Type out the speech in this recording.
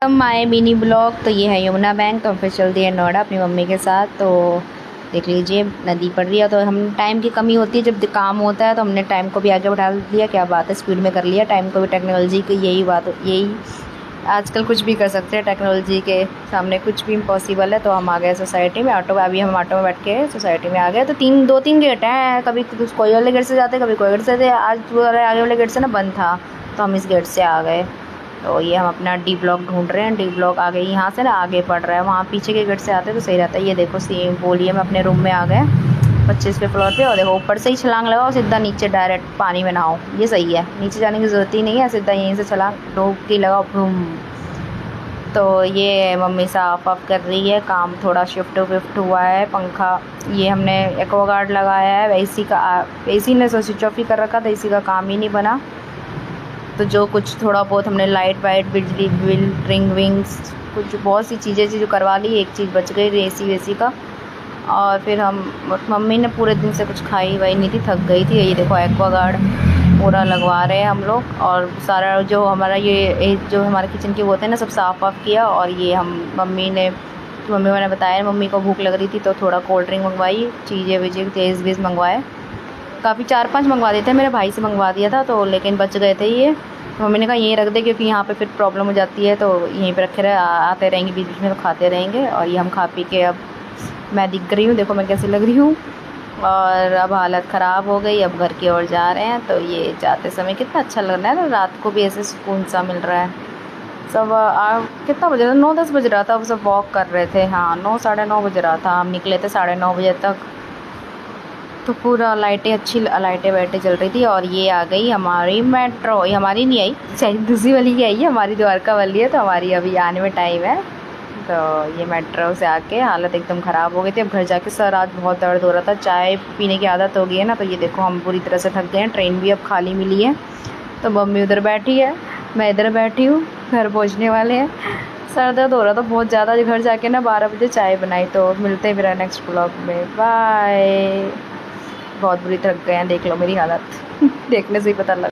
My mini blog. तो ये है यमुना बैंक। तो हम फिर चल दिए नोएडा अपनी मम्मी के साथ। तो देख लीजिए नदी पड़ रही है। तो हम टाइम की कमी होती है जब काम होता है, तो हमने टाइम को भी आगे बढ़ा दिया। क्या बात है, स्पीड में कर लिया टाइम को भी। टेक्नोलॉजी की यही बात, यही आजकल कुछ भी कर सकते हैं टेक्नोलॉजी के सामने, कुछ भी इम्पॉसिबल है। तो हम आ गए सोसाइटी में ऑटो में। अभी हम ऑटो में बैठ के सोसाइटी में आ गए। तो दो तीन गेट हैं, कभी कोई वाले गेट से जाते, कभी कोई गेट से थे। आज आगे वाले गेट से ना बंद था, तो हम इस गेट से आ गए। तो ये हम अपना डी ब्लॉक ढूंढ रहे हैं। डी ब्लॉक आगे यहाँ से ना आगे पड़ रहा है, वहाँ पीछे के गेट से आते तो सही रहता है। ये देखो सेम बोलिए, हम अपने रूम में आ गए 25वें फ्लोर पे। और देखो ऊपर से ही छलांग लगाओ, सीधा नीचे डायरेक्ट पानी में नहाओ। ये सही है, नीचे जाने की ज़रूरत ही नहीं है, सीधा यहीं से छलांग डुबकी लगाओ, बूम। तो ये मम्मी साफ वाफ कर रही है, काम थोड़ा शिफ्ट विफ्ट हुआ है। पंखा ये हमने एक्वागार्ड लगाया है, एसी का एसी ने तो स्विच ऑफ ही कर रखा था, एसी का काम ही नहीं बना। तो जो कुछ थोड़ा बहुत हमने लाइट वाइट, बिजली बिल, रिंग विंग्स, कुछ बहुत सी चीज़ें थी जो करवा ली। एक चीज़ बच गई एसी वेसी का। और फिर हम मम्मी ने पूरे दिन से कुछ खाई वाई नहीं थी, थक गई थी। ये देखो एक्वागार्ड पूरा लगवा रहे हैं हम लोग। और सारा जो हमारा ये जो हमारे किचन की वो होते हैं ना, सब साफ़ वाफ़ किया। और ये हम मम्मी मैंने बताया मम्मी को भूख लग रही थी, तो थोड़ा कोल्ड ड्रिंक मंगवाई, चीज़ें वीजें तेज़ वेज़ मंगवाए। काफ़ी 4-5 मंगवा देते हैं, मेरे भाई से मंगवा दिया था तो, लेकिन बच गए थे ये। मम्मी ने कहा यहीं रख दे, क्योंकि यहाँ पे फिर प्रॉब्लम हो जाती है। तो यहीं पे रखे रहे, आते रहेंगे बीच बीच में, तो खाते रहेंगे। और ये हम खा पी के अब मैं दिख रही हूँ, देखो मैं कैसी लग रही हूँ। और अब हालत ख़राब हो गई, अब घर की ओर जा रहे हैं। तो ये जाते समय कितना अच्छा लग रहा है ना, रात को भी ऐसे सुकून सा मिल रहा है। सब कितना बज रहा था, 9-10 बज रहा था। अब सब वॉक कर रहे थे। हाँ 9 साढ़े 9 बज रहा था, हम निकले थे 9:30 बजे तक। तो पूरा लाइटें अच्छी लाइटें वाइटें चल रही थी। और ये आ गई हमारी मेट्रो। ये हमारी नहीं आई, शायद दूसरी वाली की आई है, हमारी द्वारका वाली है। तो हमारी अभी आने में टाइम है। तो ये मेट्रो से आके हालत एकदम ख़राब हो गई थी। अब घर जाके सर आज बहुत दर्द हो रहा था, चाय पीने की आदत हो गई है ना। तो ये देखो हम पूरी तरह से थक गए हैं, ट्रेन भी अब खाली मिली है। तो मम्मी उधर बैठी है, मैं इधर बैठी हूँ, घर पहुँचने वाले हैं। सर दर्द हो रहा था बहुत ज़्यादा। घर जाके ना 12 बजे चाय बनाई। तो मिलते हैं फिर नेक्स्ट ब्लॉग में, बाय। बहुत बुरी थक गए हैं, देख लो मेरी हालत देखने से ही पता लग